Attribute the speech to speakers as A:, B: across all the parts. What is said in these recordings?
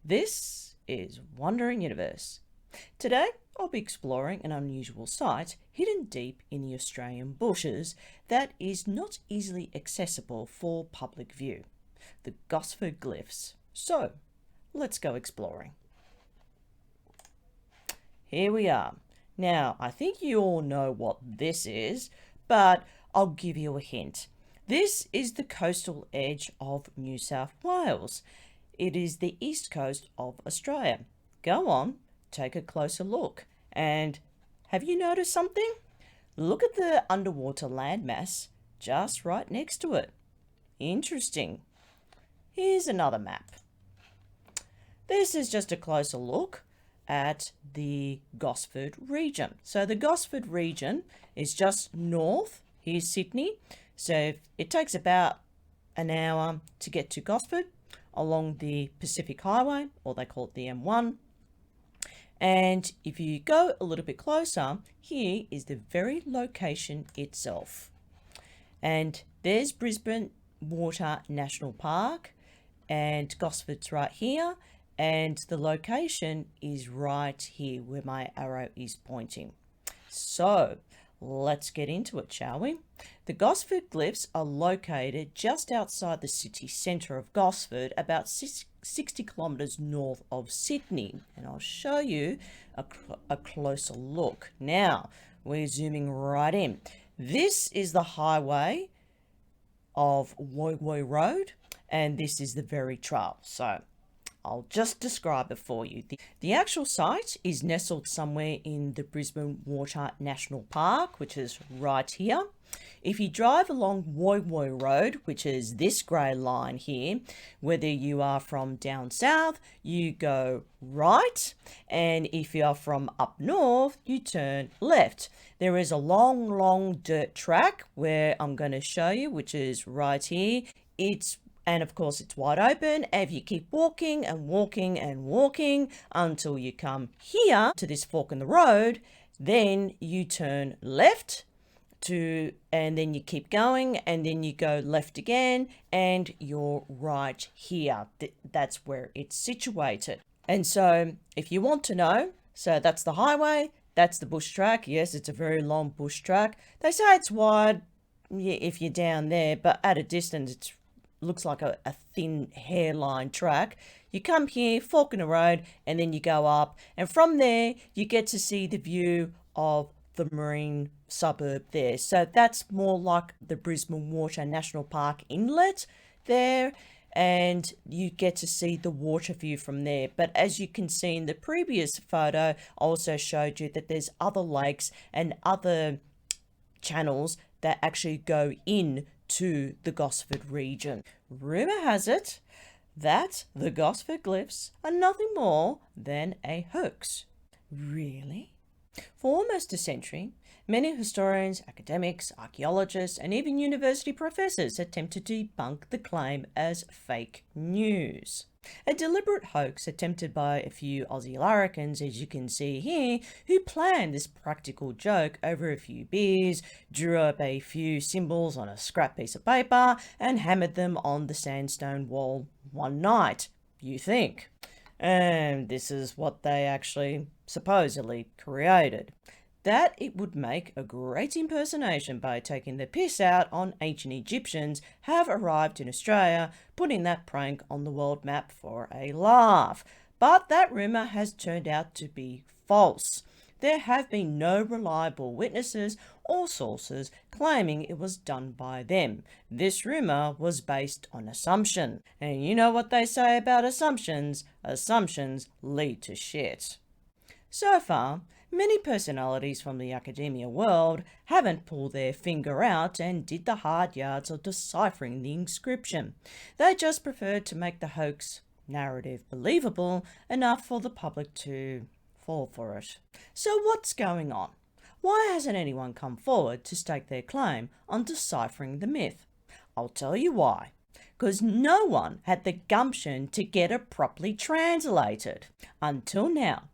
A: This is Wandering Universe. Today I'll be exploring an unusual site hidden deep in the Australian bushes that is not easily accessible for public view, the Gosford Glyphs. So let's go exploring. Here we are. Now I think you all know what this is, but I'll give you a hint. This is the coastal edge of New South Wales. It is the east coast of Australia. Go on, take a closer look. And have you noticed something? Look at the underwater landmass just right next to it. Interesting. Here's another map. This is just a closer look at the Gosford region. So the Gosford region is just north. Here's Sydney. So it takes about an hour to get to Gosford along the Pacific Highway, or they call it the M1. And if you go a little bit closer, here is the very location itself. And there's Brisbane Water National Park, and Gosford's right here, and the location is right here where my arrow is pointing. So let's get into it, shall we? The Gosford Glyphs are located just outside the city centre of Gosford, about 60 kilometres north of Sydney. And I'll show you a closer look. Now, we're zooming right in. This is the highway of Woy Woy Road, and this is the very trail. So I'll just describe it for you. The actual site is nestled somewhere in the Brisbane Water National Park, which is right here. If you drive along Woy Woy Road, which is this grey line here, whether you are from down south, you go right, and if you are from up north, you turn left. There is a long dirt track where I'm going to show you, which is right here. And of course it's wide open. If you keep walking and walking and walking until you come here to this fork in the road, then you turn left and then you keep going, and then you go left again, and you're right here. That's where it's situated. And so if you want to know, so that's the highway, that's the bush track. Yes, it's a very long bush track. They say it's wide, yeah, if you're down there, but at a distance it's looks like a thin hairline track. You come here, fork in the road, and then you go up, and from there you get to see the view of the marine suburb there. So that's more like the Brisbane Water National Park inlet there, and you get to see the water view from there. But as you can see in the previous photo, I also showed you that there's other lakes and other channels that actually go in to the Gosford region. Rumour has it that the Gosford Glyphs are nothing more than a hoax. Really? For almost a century, many historians, academics, archaeologists, and even university professors attempted to debunk the claim as fake news. A deliberate hoax attempted by a few Aussie larrikins, as you can see here, who planned this practical joke over a few beers, drew up a few symbols on a scrap piece of paper, and hammered them on the sandstone wall one night, you think. And this is what they actually supposedly created. That it would make a great impersonation by taking the piss out on ancient Egyptians have arrived in Australia, putting that prank on the world map for a laugh. But that rumour has turned out to be false. There have been no reliable witnesses or sources claiming it was done by them. This rumour was based on assumption. And you know what they say about assumptions? Assumptions lead to shit. So far, many personalities from the academia world haven't pulled their finger out and did the hard yards of deciphering the inscription. They just preferred to make the hoax narrative believable enough for the public to fall for it. So what's going on? Why hasn't anyone come forward to stake their claim on deciphering the myth? I'll tell you why. Because no one had the gumption to get it properly translated. Until now.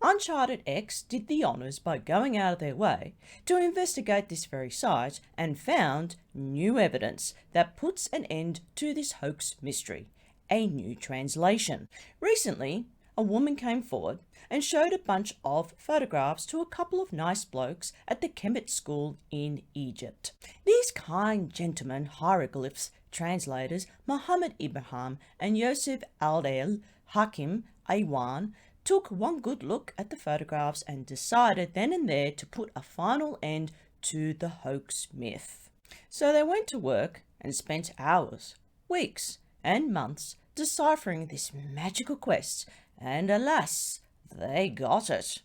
A: Unchartered X did the honours by going out of their way to investigate this very site and found new evidence that puts an end to this hoax mystery. a new translation. Recently, a woman came forward and showed a bunch of photographs to a couple of nice blokes at the Kemet school in Egypt. These kind gentlemen, hieroglyphs translators Muhammad Ibrahim and Yosef Al Hakim Aywan, took one good look at the photographs and decided then and there to put a final end to the hoax myth. So they went to work and spent hours, weeks, and months deciphering this magical quest, and alas, they got it.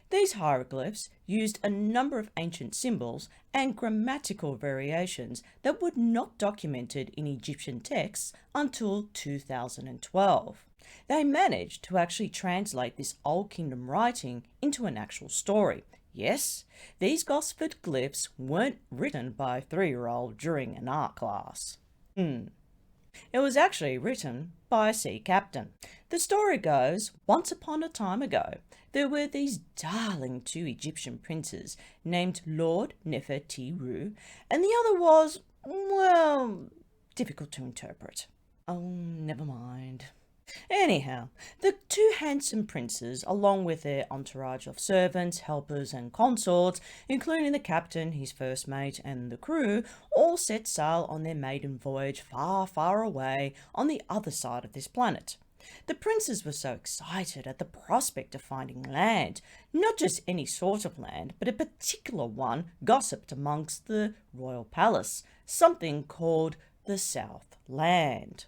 A: These hieroglyphs used a number of ancient symbols and grammatical variations that were not documented in Egyptian texts until 2012. They managed to actually translate this Old Kingdom writing into an actual story. Yes, these Gosford Glyphs weren't written by a 3-year-old during an art class. It was actually written by a sea captain. The story goes, once upon a time ago, there were these darling 2 Egyptian princes named Lord Nefertiru, and the other was, well, difficult to interpret. Oh, never mind. Anyhow, the 2 handsome princes, along with their entourage of servants, helpers, and consorts, including the captain, his first mate, and the crew, all set sail on their maiden voyage far, far away on the other side of this planet. The princes were so excited at the prospect of finding land, not just any sort of land, but a particular one gossiped amongst the royal palace, something called the South Land.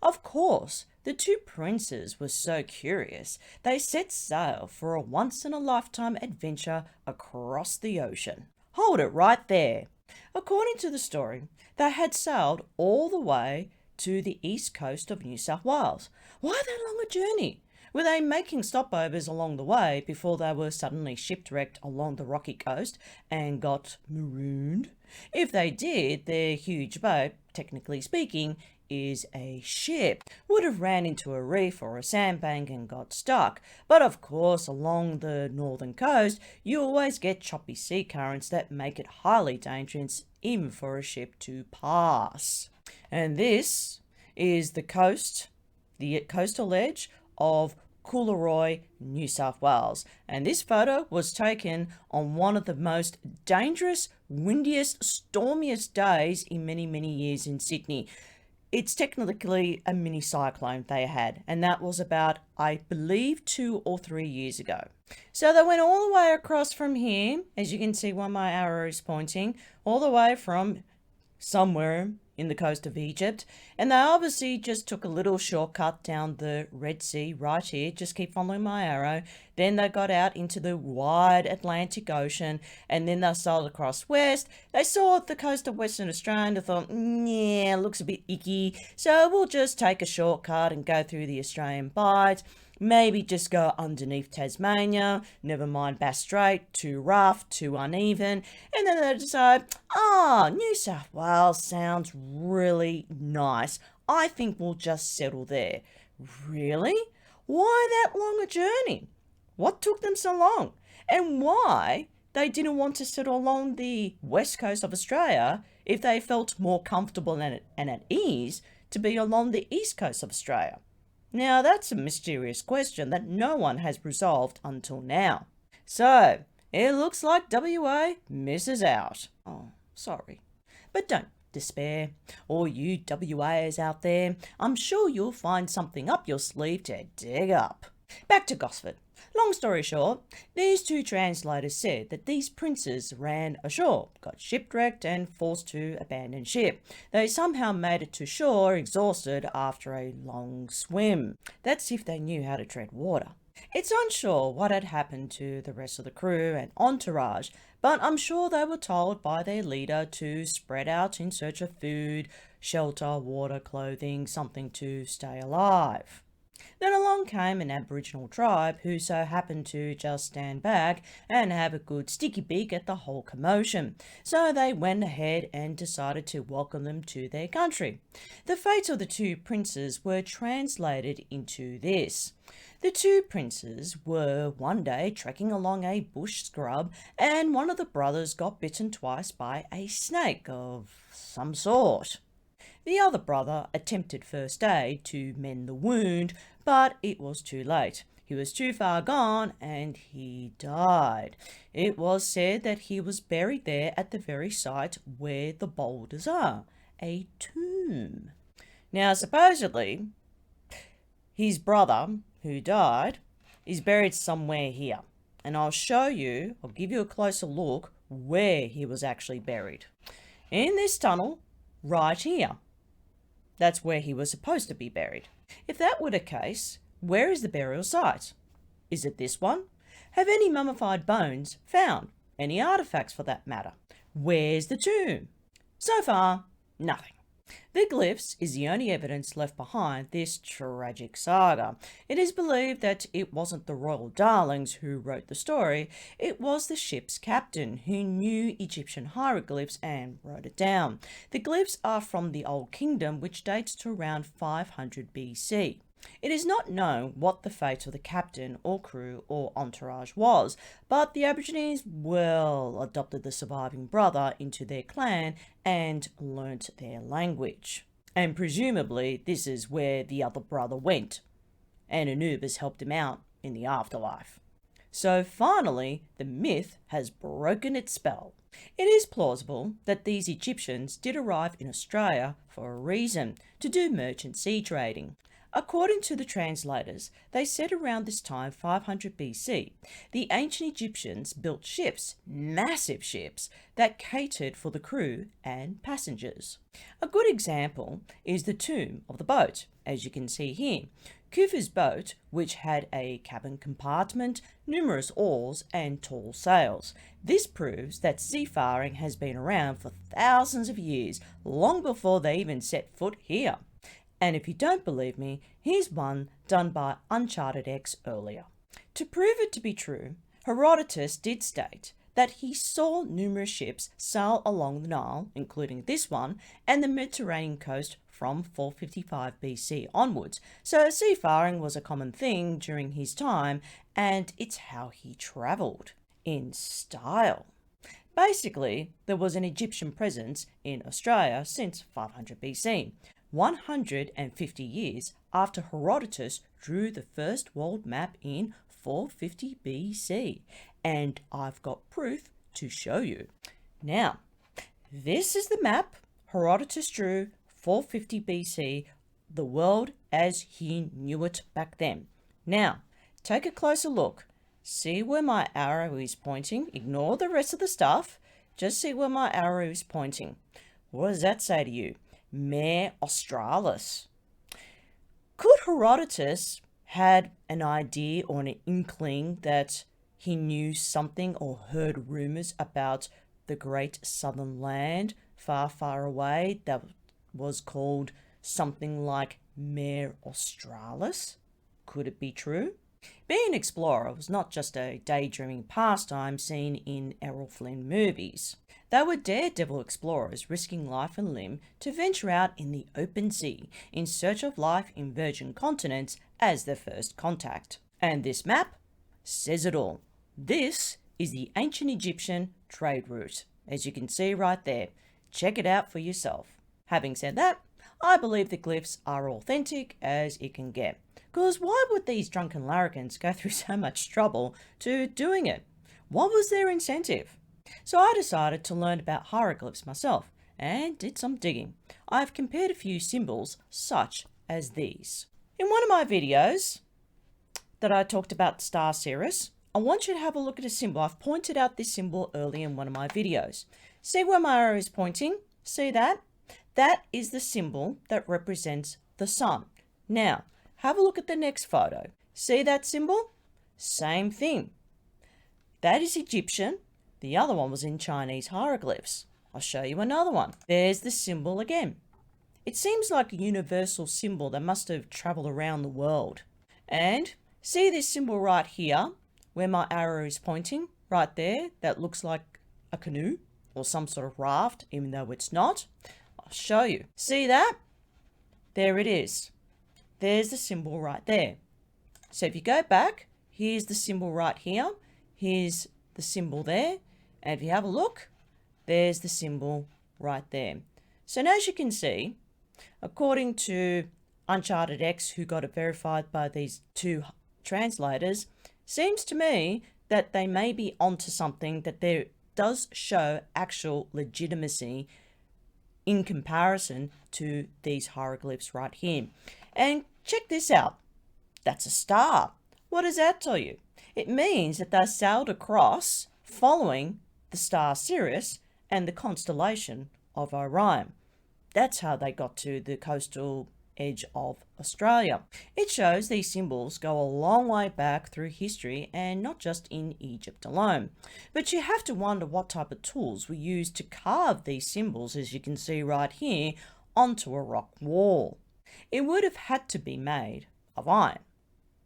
A: Of course, the 2 princes were so curious, they set sail for a once-in-a-lifetime adventure across the ocean. Hold it right there. According to the story, they had sailed all the way to the east coast of New South Wales. Why that long a journey? Were they making stopovers along the way before they were suddenly shipwrecked along the rocky coast and got marooned? If they did, their huge boat, technically speaking, is a ship, would have ran into a reef or a sandbank and got stuck. But of course, along the northern coast, you always get choppy sea currents that make it highly dangerous even for a ship to pass. And this is the coastal edge of Cooloroy, New South Wales. And this photo was taken on one of the most dangerous, windiest, stormiest days in many, many years in Sydney. It's technically a mini cyclone they had, and that was about, I believe, 2 or 3 years ago. So they went all the way across from here, as you can see where my arrow is pointing, all the way from somewhere in the coast of Egypt, and they obviously just took a little shortcut down the Red Sea right here. Just keep following my arrow. Then they got out into the wide Atlantic Ocean, and then they sailed across west. They saw the coast of Western Australia and they thought, yeah, looks a bit icky, so we'll just take a shortcut and go through the Australian Bight. Maybe just go underneath Tasmania, never mind Bass Strait, too rough, too uneven. And then they decide, New South Wales sounds really nice. I think we'll just settle there. Really? Why that long a journey? What took them so long? And why they didn't want to settle along the west coast of Australia if they felt more comfortable and at ease to be along the east coast of Australia? Now, that's a mysterious question that no one has resolved until now. So, it looks like WA misses out. Oh, sorry. But don't despair. All you WAs out there, I'm sure you'll find something up your sleeve to dig up. Back to Gosford. Long story short, these 2 translators said that these princes ran ashore, got shipwrecked and forced to abandon ship. They somehow made it to shore exhausted after a long swim. That's if they knew how to tread water. It's unsure what had happened to the rest of the crew and entourage, but I'm sure they were told by their leader to spread out in search of food, shelter, water, clothing, something to stay alive. Then along came an Aboriginal tribe who so happened to just stand back and have a good sticky beak at the whole commotion. So they went ahead and decided to welcome them to their country. The fates of the 2 princes were translated into this. The 2 princes were one day trekking along a bush scrub, and one of the brothers got bitten twice by a snake of some sort. The other brother attempted first aid to mend the wound, but it was too late. He was too far gone and he died. It was said that he was buried there at the very site where the boulders are, a tomb. Now, supposedly, his brother, who died, is buried somewhere here. And I'll give you a closer look where he was actually buried. In this tunnel, right here. That's where he was supposed to be buried. If that were the case, where is the burial site? Is it this one? Have any mummified bones found? Any artifacts for that matter? Where's the tomb? So far, nothing. The glyphs is the only evidence left behind this tragic saga. It is believed that it wasn't the royal darlings who wrote the story, it was the ship's captain who knew Egyptian hieroglyphs and wrote it down. The glyphs are from the Old Kingdom, which dates to around 500 BC. It is not known what the fate of the captain or crew or entourage was, but the Aborigines adopted the surviving brother into their clan and learnt their language. And presumably this is where the other brother went, and Anubis helped him out in the afterlife. So finally, the myth has broken its spell. It is plausible that these Egyptians did arrive in Australia for a reason, to do merchant sea trading. According to the translators, they said around this time, 500 BC, the ancient Egyptians built ships, massive ships, that catered for the crew and passengers. A good example is the tomb of the boat, as you can see here. Khufu's boat, which had a cabin compartment, numerous oars and tall sails. This proves that seafaring has been around for thousands of years, long before they even set foot here. And if you don't believe me, here's one done by Unchartered X earlier. To prove it to be true, Herodotus did state that he saw numerous ships sail along the Nile, including this one, and the Mediterranean coast from 455 BC onwards. So seafaring was a common thing during his time, and it's how he travelled. In style. Basically, there was an Egyptian presence in Australia since 500 BC. 150 years after Herodotus drew the first world map in 450 BC, and I've got proof to show you. Now, this is the map Herodotus drew 450 BC, the world as he knew it back then. Now, take a closer look. See where my arrow is pointing? Ignore the rest of the stuff. Just see where my arrow is pointing. What does that say to you? Mare Australis. Could Herodotus had an idea or an inkling that he knew something or heard rumours about the great southern land far, far away that was called something like Mare Australis? Could it be true? Being an explorer was not just a daydreaming pastime seen in Errol Flynn movies. They were daredevil explorers risking life and limb to venture out in the open sea in search of life in virgin continents as their first contact. And this map says it all. This is the ancient Egyptian trade route, as you can see right there. Check it out for yourself. Having said that, I believe the glyphs are authentic as it can get. Because why would these drunken larrikins go through so much trouble to doing it? What was their incentive? So I decided to learn about hieroglyphs myself and did some digging. I've compared a few symbols such as these. In one of my videos that I talked about star Sirius, I want you to have a look at a symbol. I've pointed out this symbol earlier in one of my videos. See where my arrow is pointing? See that? That is the symbol that represents the sun. Now, have a look at the next photo. See that symbol? Same thing. That is Egyptian. The other one was in Chinese hieroglyphs. I'll show you another one. There's the symbol again. It seems like a universal symbol that must have traveled around the world. And see this symbol right here, where my arrow is pointing, right there, that looks like a canoe or some sort of raft, even though it's not. I'll show you. See that? There it is. There's the symbol right there. So if you go back, here's the symbol right here. Here's the symbol there. And if you have a look, there's the symbol right there. So now as you can see, According to Unchartered X, who got it verified by these two translators, seems to me that they may be onto something, that there does show actual legitimacy in comparison to these hieroglyphs right here. And check this out. That's a star. What does that tell you? It means that they sailed across following the star Sirius and the constellation of Orion. That's how they got to the coastal edge of Australia. It shows these symbols go a long way back through history, and not just in Egypt alone. But you have to wonder what type of tools were used to carve these symbols, as you can see right here, onto a rock wall. It would have had to be made of iron,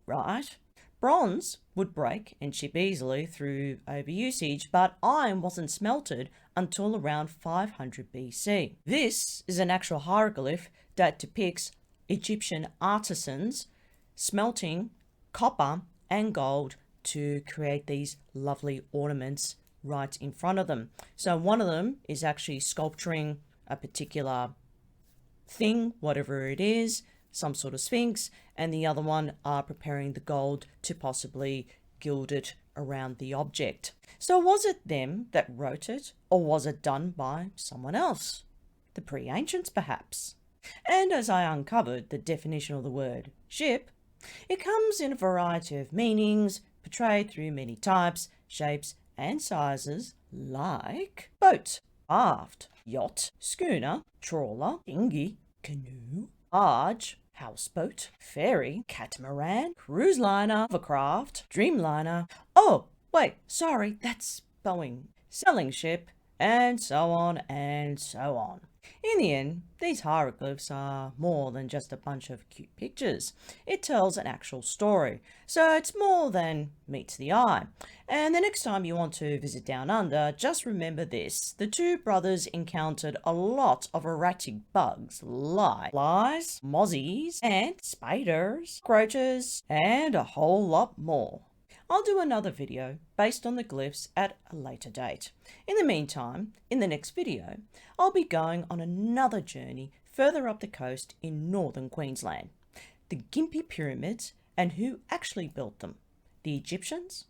A: right? Bronze would break and chip easily through overusage, but iron wasn't smelted until around 500 BC. This is an actual hieroglyph that depicts Egyptian artisans smelting copper and gold to create these lovely ornaments right in front of them. So one of them is actually sculpturing a particular thing, whatever it is, some sort of sphinx, and the other one are preparing the gold to possibly gild it around the object. So was it them that wrote it, or was it done by someone else? The pre-ancients, perhaps? And as I uncovered the definition of the word ship, it comes in a variety of meanings, portrayed through many types, shapes, and sizes, like boat, raft, yacht, schooner, trawler, dinghy, canoe, barge, houseboat, ferry, catamaran, cruise liner, hovercraft, dreamliner. Oh, wait, sorry, that's Boeing. Sailing ship, and so on and so on. In the end, these hieroglyphs are more than just a bunch of cute pictures. It tells an actual story, so it's more than meets the eye. And the next time you want to visit Down Under, just remember this. The two brothers encountered a lot of erratic bugs like flies, mozzies, ants, spiders, cockroaches, and a whole lot more. I'll do another video based on the glyphs at a later date. In the meantime, in the next video, I'll be going on another journey further up the coast in northern Queensland. The Gympie Pyramids, and who actually built them, the Egyptians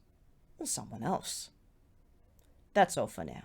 A: or someone else. That's all for now.